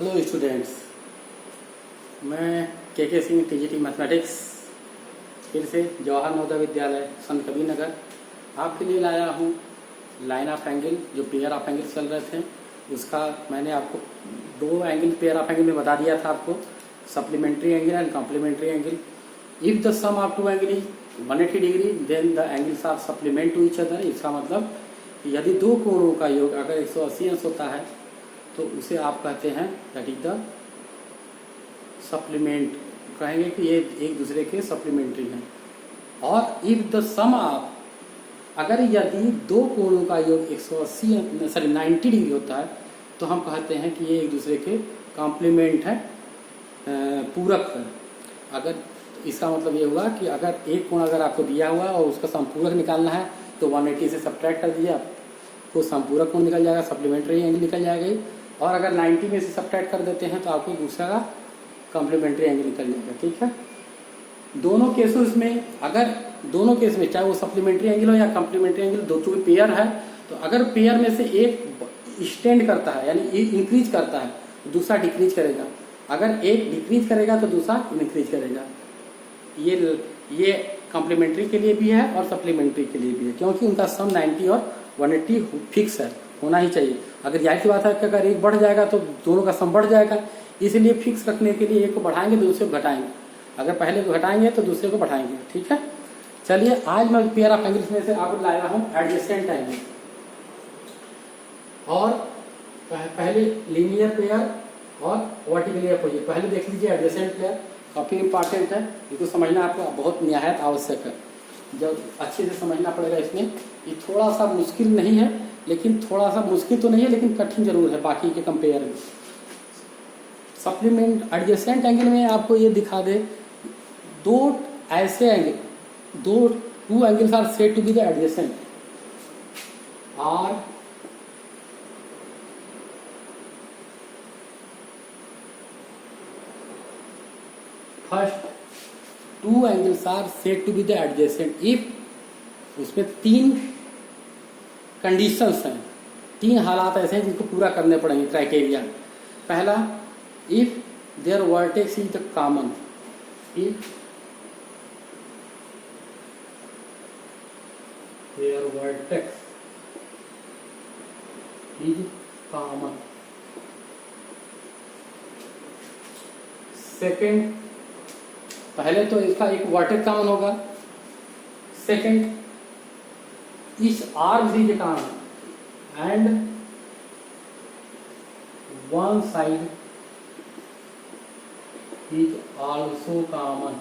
Hello students, मैं के Singh TGT mathematics फिर से जवाहर नवोदय विद्यालय संत कबीर नगर आपके लिए लाया हूँ। लाइन ऑफ एंगल जो पेयर ऑफ एंगल चल रहे थे उसका मैंने आपको दो एंगल पेयर ऑफ एंगल में बता दिया था आपको, supplementary angle and complementary angle. If the sum of two angle is 180 degree then the angles are supplement to each other. इसका मतलब यदि दो कोणों का योग अगर 180 अंश होता है तो उसे आप कहते हैं दैट इज द सप्लीमेंट, कहेंगे कि ये एक दूसरे के सप्लीमेंट्री हैं। और इफ द सम ऑफ, अगर यदि दो कोणों का योग 90 डिग्री होता है तो हम कहते हैं कि ये एक दूसरे के कॉम्प्लीमेंट है, पूरक है। अगर इसका मतलब ये हुआ कि अगर एक कोण अगर आपको दिया हुआ है और उसका संपूरक निकालना है तो 180 से सब्ट्रैक्ट कर दिया तो संपूरक कोण निकल जाएगा, सप्लीमेंट्री एंगल निकल जाएगा। और अगर 90 में से सब्ट्रैक्ट कर देते हैं तो आपको दूसरा का कॉम्प्लीमेंट्री एंगल निकल जाएगा। ठीक है, दोनों केसेस में, अगर दोनों केस में चाहे वो सप्लीमेंट्री एंगल हो या कॉम्प्लीमेंट्री एंगल, दो चूंकि पेयर है तो अगर पेयर में से एक एक्सटेंड करता है यानी इंक्रीज करता है तो दूसरा डिक्रीज करेगा, अगर एक डिक्रीज करेगा तो दूसरा इंक्रीज करेगा। ये कॉम्प्लीमेंट्री के लिए भी है और सप्लीमेंट्री के लिए भी है, क्योंकि उनका सम 90 और 180 फिक्स है, होना ही चाहिए। अगर जाहिर सी बात है कि अगर एक बढ़ जाएगा तो दोनों का सम बढ़ जाएगा, इसलिए फिक्स रखने के लिए एक को बढ़ाएंगे दूसरे को घटाएंगे, अगर पहले को घटाएंगे तो दूसरे को बढ़ाएंगे। ठीक है, चलिए आज मैं पेयर ऑफ एंगल्स में से आपको लाया हूँ एडजेसेंट एंगल। और पहले लीनियर पेयर और वर्टिकली अपोजिट। पहले देख लीजिए एडजेसेंट पेयर, काफ़ी इंपॉर्टेंट है, इसको समझना आपको बहुत निहायत आवश्यक है, जब अच्छे से समझना पड़ेगा। इसमें ये थोड़ा सा मुश्किल नहीं है, लेकिन थोड़ा सा मुश्किल तो नहीं है लेकिन कठिन जरूर है बाकी के कंपेयर में। सप्लीमेंट एडजेसेंट एंगल में आपको ये दिखा दे, दो ऐसे angle, two angles are said to be the adjacent are first two angles are said to be the adjacent if, उसमें तीन कंडीशंस हैं, तीन हालात ऐसे हैं जिनको पूरा करने पड़ेंगे, क्राइटेरिया। पहला, if their vertex is the common, if their vertex is common. Second, पहले तो इसका एक वर्टेक्स कॉमन होगा। Second, each arc is common and one side is also common,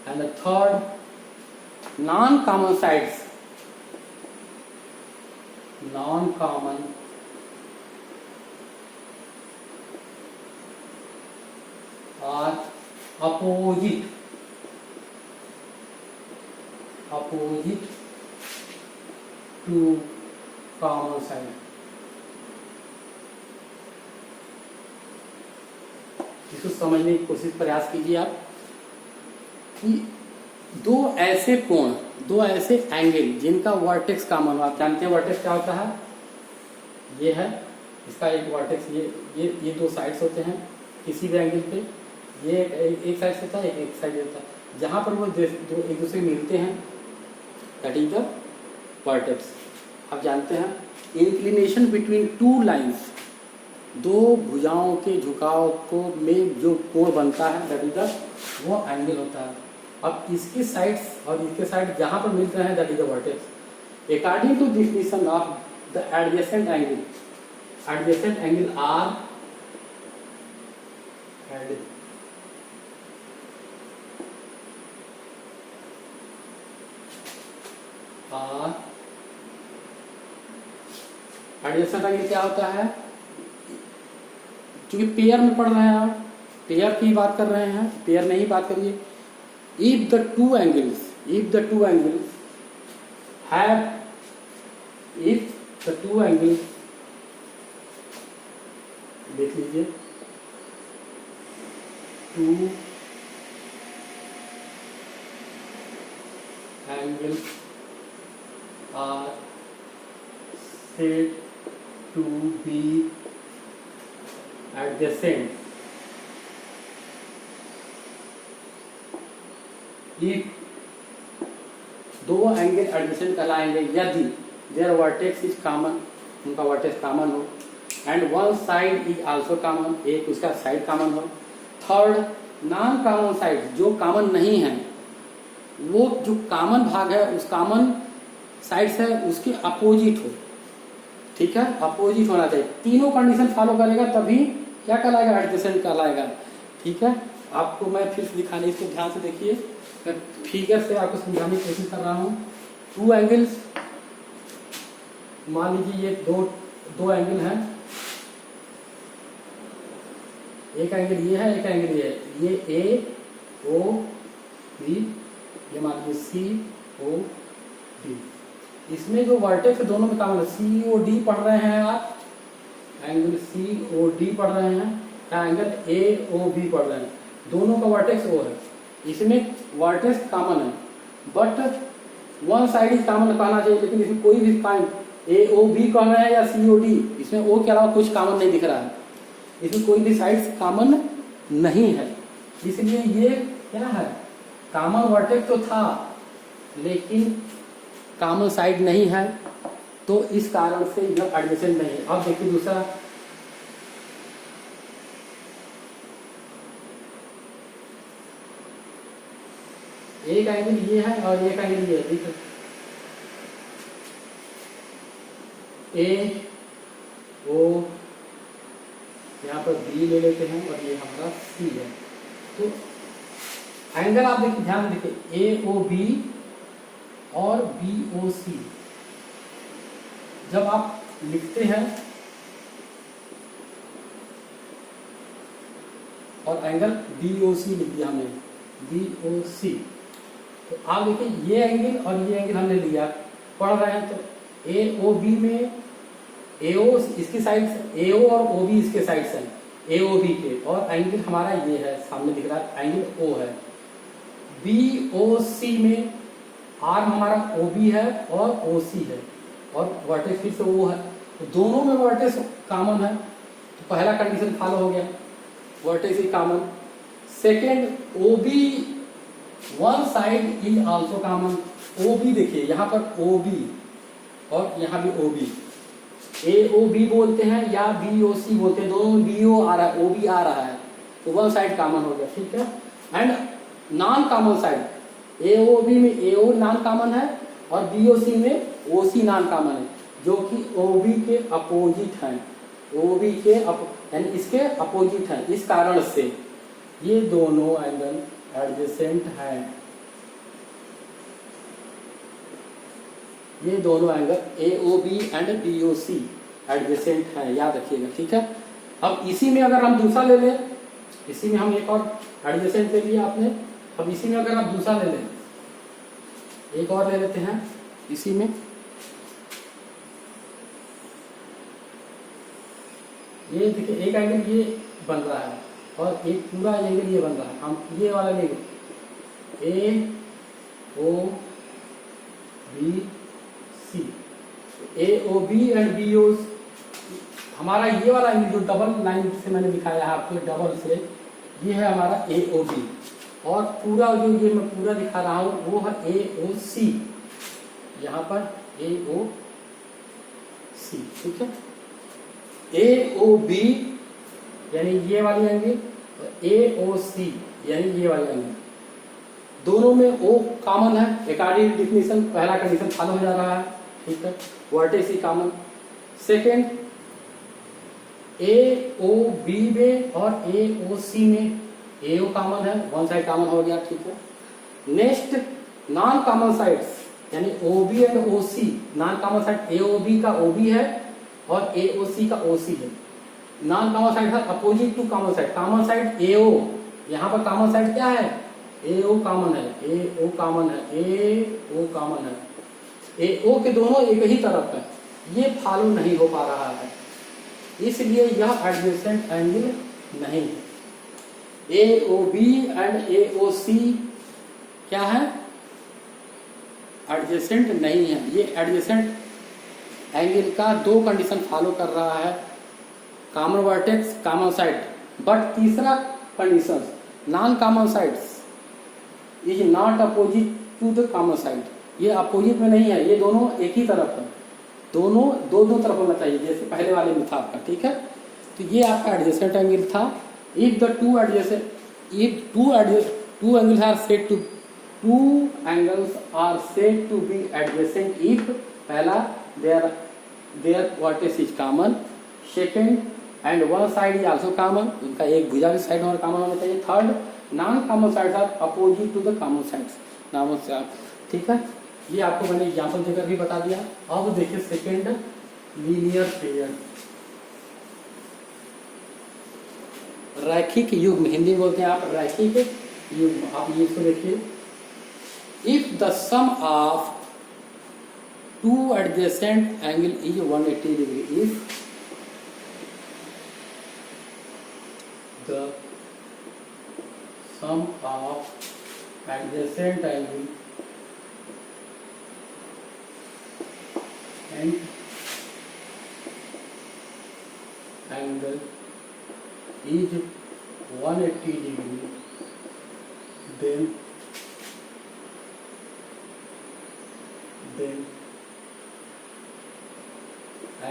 and the third, non-common sides, non-common are opposite to common side। इसको समझने की कोशिश प्रयास कीजिए आप कि दो ऐसे कोण, दो ऐसे एंगल जिनका वर्टेक्स कॉमन हो। आप जानते हैं वर्टेक्स क्या होता है, ये है इसका एक वर्टेक्स, ये दो साइड्स होते हैं किसी भी एंगल पे, ये एक साइड होता है, एक साइड होता है, जहां पर वो दो एक दूसरे मिलते हैं दैट इज द वर्टेक्स। आप जानते हैं इंक्लिनेशन बिटवीन टू लाइंस, दो भुजाओं के झुकाव को में जो कोण बनता है दैट इज द वो एंगल होता है। अब इसके साइड्स और इसके साइड जहां पर मिलते हैं that is the vertex. According to definition of the adjacent angle, adjacent angle are adjacent angle क्या होता है, क्योंकि पेयर में पढ़ रहे हैं आप, पेयर की बात कर रहे हैं, पेयर में ही बात करिए। If the two angles have, if the two angles, देख लीजिए, two angles are said to be adjacent if दो एंगल एडजेसेंट कहलाएंगे यदि देयर वर्टेक्स इज कॉमन, उनका वर्टेक्स कॉमन हो, and one side is also common, एक उसका side common हो। थर्ड, नॉन कॉमन साइड, जो कॉमन नहीं है, वो जो कॉमन भाग है उस कॉमन साइड से उसके अपोजिट हो। ठीक है, अपोजिट होना चाहिए। तीनों कंडीशन फॉलो करेगा तभी क्या कहलाएगा, एडजेसेंट कहलाएगा। ठीक है, आपको मैं फिर से दिखाने, इसको ध्यान से देखिए, मैं फिगर से आपको समझाने की कोशिश कर रहा हूँ। टू एंगल्स, मान लीजिए ये दो एंगल हैं, एक एंगल ये है, एक एंगल ये है, ये ए ओ बी, ये मान लीजिए सी ओ डी। इसमें जो वर्टेक्स दोनों में कॉमन है, सी ओ डी पढ़ रहे हैं आप, एंगल सी ओ डी पढ़ रहे हैं, या एंगल ए ओ बी पढ़ रहे हैं, दोनों का वर्टेक्स ओ है। इसमें वर्टेक्स कॉमन है, but one side is common कहना चाहिए, लेकिन इसमें कोई भी पॉइंट ए ओ बी कह रहे हैं या सी ओ डी, इसमें ओ के अलावा कुछ कॉमन नहीं दिख रहा है, इसमें कोई भी साइड कॉमन नहीं है। इसलिए ये क्या है, कॉमन वर्टेक्स तो था लेकिन कॉमन साइड नहीं है, तो इस कारण से यह एडजेसेंट नहीं है। अब देखिए दूसरा, एक एंगल ये है और एक एंगल ये है, ठीक है, ए ओ, यहाँ पर बी ले लेते हैं और ये हमारा सी है। तो एंगल आप देखिए, ध्यान देखिए, ए ओ बी और बी ओ सी, जब आप लिखते हैं और एंगल बी ओ सी लिख दिया हमने, बी ओ सी, तो आप देखिए ये एंगल और ये एंगल हमने लिया, पढ़ रहे हैं, तो ए ओ बी में ए ओ इसकी साइड से, ए ओ और ओ बी इसके साइड से, ए ओ बी के, और एंगल हमारा ये है, सामने दिख रहा है एंगल ओ है। बी ओ सी में आर हमारा ओ बी है और ओ सी है, और वर्टेक्स फिर से ओ है, तो दोनों में वर्टेक्स कॉमन है, तो पहला कंडीशन फॉलो हो गया, vertex is common. Second, O B one side is also common, O B देखिए यहाँ पर ओ बी और यहाँ भी ओ बी, ए ओ बी बोलते हैं या बी ओ सी बोलते हैं, दोनों में बी ओ आ रहा है, ओ बी आ रहा है, तो वन साइड कॉमन हो गया। ठीक है, and non common side, A O B में ए ओ नॉन कॉमन है और बी ओ सी में ओ सी नॉन कॉमन है, जो कि ओ बी के अपोजिट हैं, ओ बी के यानी इसके अपोजिट हैं। इस कारण से ये दोनों एंगल एडजेसेंट हैं, ये दोनों angle A O B and B O C adjacent हैं, याद रखिएगा। ठीक है, अब इसी में अगर हम दूसरा ले लें, इसी में हम एक और एडजेसेंट ले लिया आपने, अब इसी में अगर आप दूसरा ले लें, एक और ले लेते हैं इसी में, ये देखिए एक एंगल ये बन रहा है और एक पूरा एंगल ये बन रहा है, हम ये वाला लेंगे, A O B C, A O B and B O, हमारा ये वाला एंगल जो डबल लाइन से मैंने दिखाया है आपको, डबल से, ये है हमारा ए ओ बी, और पूरा जो ये मैं पूरा दिखा रहा हूँ वो है ए ओ सी, यहाँ पर ए ओ सी। ठीक है, ए ओ बी यानी ये वाली एंगल, ए ओ सी यानी ये वाली एंगल, दोनों में ओ कॉमन है, अकॉर्डिंग डिफिनेशन पहला कंडीशन फॉलो हो जा रहा है। ठीक है, वर्टेक्स ही common. Second, A O B में और ए ओ सी में ए ओ कॉमन है, वन साइड कॉमन हो गया। ठीक है, नेक्स्ट नॉन कॉमन साइड्स यानी O B and O C, non common side A O B का ओ बी है और ए ओ सी का ओ सी है। नॉन कॉमन साइड है opposite to common side, common side A O, यहाँ पर common side क्या है, ए ओ कॉमन है, ए ओ कॉमन है, ए ओ कॉमन है, ए ओ के दोनों एक ही तरफ है, ये फॉलो नहीं हो पा रहा है, इसलिए यह एडजेसेंट एंगल नहीं है। ए O B and A O सी क्या है, एडजेसेंट नहीं है, ये एडजेसेंट एंगल का दो कंडीशन फॉलो कर रहा है, common vertex common side, but तीसरा condition non common sides is not opposite to the common side, ये अपोजिट में नहीं है, ये दोनों एक ही तरफ है, दोनों दो दो तरफ होना चाहिए जैसे पहले वाले में था आपका, ठीक है। तो ये आपका एडजेसेंट एंगल था। If the two adjacent if two angles are said to be adjacent if पहला their vertex is common, second and one side is also common, उनका एक भुजा भी साइड और कॉमन होना चाहिए, third non common sides are opposite to the common sides, ठीक है। ये आपको मैंने एग्जाम्पल देकर भी बता दिया। अब देखिए सेकंड लीनियर पेयर, रैखिक युग्म, हिंदी में बोलते हैं आप रैखिक युग्म। आप ये इसको देखिए, if the sum of two adjacent angle is 180 degree, if the sum of adjacent angle and angle is 180 degree, then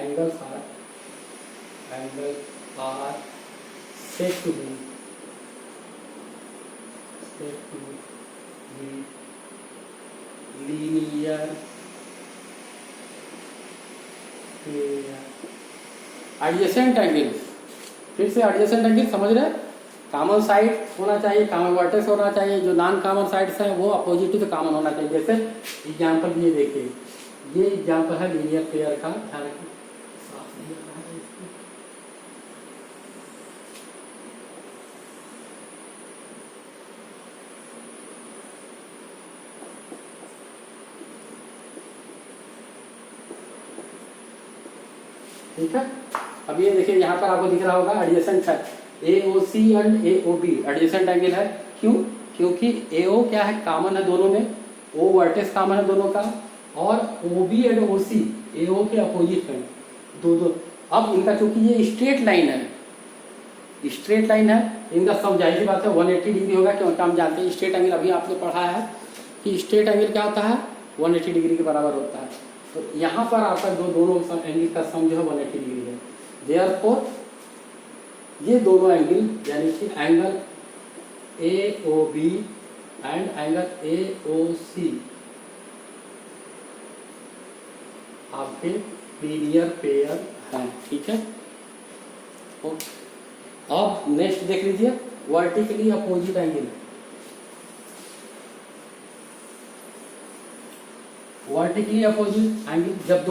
angles are said to be linear adjacent angle, फिर से एडजेसेंट एंगल समझ रहे हैं, कॉमन साइड होना चाहिए, common vertex होना चाहिए, जो नॉन कॉमन साइड्स हैं वो अपोजिट टू द कॉमन होना चाहिए। जैसे एग्जांपल ये देखिए, ये एग्जांपल है लीनियर पेयर का, ध्यान रखिए ठीक है। अब ये देखिए यहाँ पर आपको दिख रहा होगा एडजेसेंट है, AOC and AOB adjacent angle है, क्यों? क्योंकि AO क्या है, कॉमन है दोनों में, O वर्टेक्स कॉमन है दोनों का, और OB एंड OC AO के अपोजिट है दो। अब इनका चूंकि ये स्ट्रेट लाइन है, इनका सब जाहिर सी बात है 180 डिग्री होगा, क्योंकि हम जानते हैं स्ट्रेट एंगल, अभी आपने पढ़ा है कि स्ट्रेट एंगल क्या होता है, 180 डिग्री के बराबर होता है। तो यहाँ पर आपका दोनों एंगल का सम जो है 180 डिग्री है। देयरफॉर ये दोनों एंगल यानी कि angle AOB and angle AOC आपके लीनियर पेयर हैं, ठीक है। अब नेक्स्ट देख लीजिए vertically opposite angle. Vertically opposite angle, जब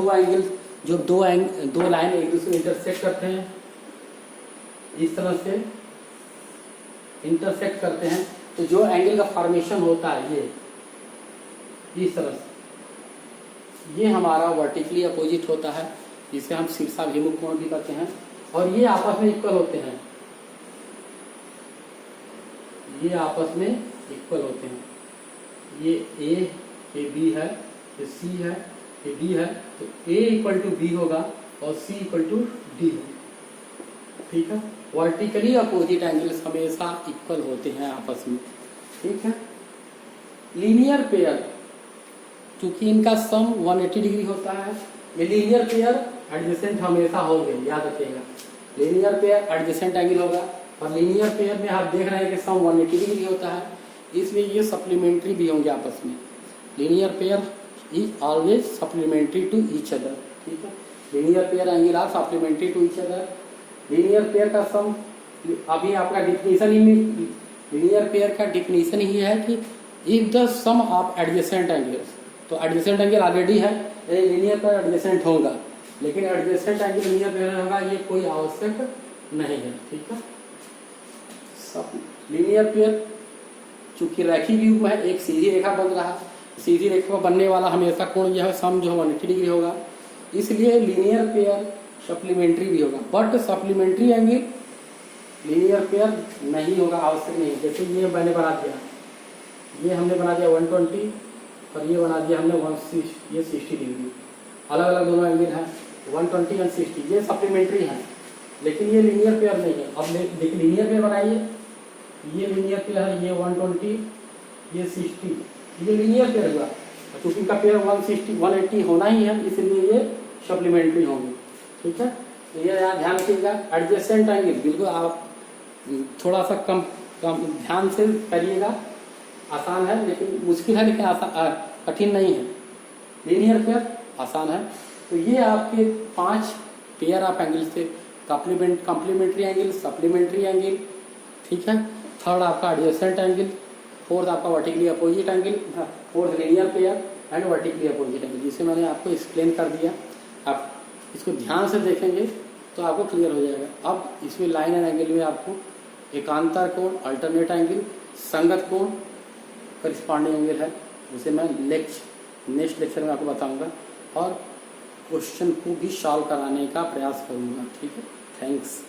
दो लाइन एक दूसरे इंटरसेक्ट करते हैं, इस तरह से इंटरसेक्ट करते हैं, तो जो एंगल का फॉर्मेशन होता है ये इस तरह से, ये हमारा वर्टिकली अपोजिट होता है, जिसे हम शीर्षाभिमुख कोण भी कहते हैं, और ये आपस में इक्वल होते हैं, ये A ये B है, ये C है, ये D है, तो A इक्वल टू B होगा और C इक्वल टू D होगा, ठीक है। वर्टिकली अपोजिट एंगल्स हमेशा इक्वल होते हैं आपस में, ठीक है। लीनियर पेयर, चूंकि इनका सम 180 डिग्री होता है, ये लीनियर पेयर एडजेसेंट हमेशा होंगे, याद रखिएगा। लीनियर पेयर एडजेसेंट एंगल होगा, और लीनियर पेयर में आप देख रहे हैं कि सम 180 डिग्री होता है, इसलिए ये सप्लीमेंट्री भी होंगे आपस में। Linear pair is always supplementary to each other, ठीक है। Linear pair angle are supplementary to each other. Linear pair का सम, अभी आपका डिफिनीशन ही में लीनियर पेयर का डिफिनीशन ही है कि if the sum of adjacent angles, तो एडजेसेंट एंगल ऑलरेडी है, लीनियर पेयर एडजेसेंट होगा, लेकिन एडजेसेंट एंगल लीनियर पेयर होगा ये कोई आवश्यक नहीं है, ठीक है। सब लीनियर पेयर चूंकि रैखिक युग्म है, एक सीधी रेखा बन रहा है, सीधी रेखा बनने वाला हमेशा कोण जो है सम जो है 180 डिग्री होगा, इसलिए लीनियर पेयर सप्लीमेंट्री भी होगा, but supplementary angle linear pair नहीं होगा, आवश्यक नहीं। जैसे ये मैंने बना दिया, ये हमने बना दिया 120 और ये बना दिया हमने 160, ये 60 डिग्री, अलग अलग दोनों एंगल हैं, 120 एंड 60 ये सप्लीमेंट्री है, लेकिन ये लीनियर पेयर नहीं है। अब देखिए लीनियर पेयर बनाइए, ये लीनियर पेयर है, ये 120, ये 60, ये लीनियर पेयर हुआ। क्योंकि इनका पेयर 160 180 होना ही है, इसलिए ये सप्लीमेंट्री होंगे। ठीक है, तो ये यहाँ ध्यान रखिएगा। एडजेसेंट एंगल बिल्कुल आप थोड़ा सा कम ध्यान से करिएगा, आसान है लेकिन मुश्किल है, लेकिन आसान कठिन नहीं है। लीनियर पेयर आसान है। तो ये आपके 5 पेयर ऑफ एंगल से कॉम्प्लीमेंट्री एंगल, सप्लीमेंट्री एंगल, ठीक है। थर्ड आपका एडजेसेंट एंगल, फोर्थ आपका vertically opposite angle, fourth linear pair and vertically opposite angle, जिसे मैंने आपको एक्सप्लेन कर दिया। आप इसको ध्यान से देखेंगे तो आपको क्लियर हो जाएगा। अब इसमें लाइन एंड एंगल में आपको एकांतर कोण, अल्टरनेट एंगल, संगत कोण, करिस्पॉन्डिंग एंगल है, उसे मैं नेक्स्ट लेक्चर में आपको बताऊंगा और क्वेश्चन को भी सॉल्व कराने का प्रयास करूंगा। ठीक है, थैंक्स।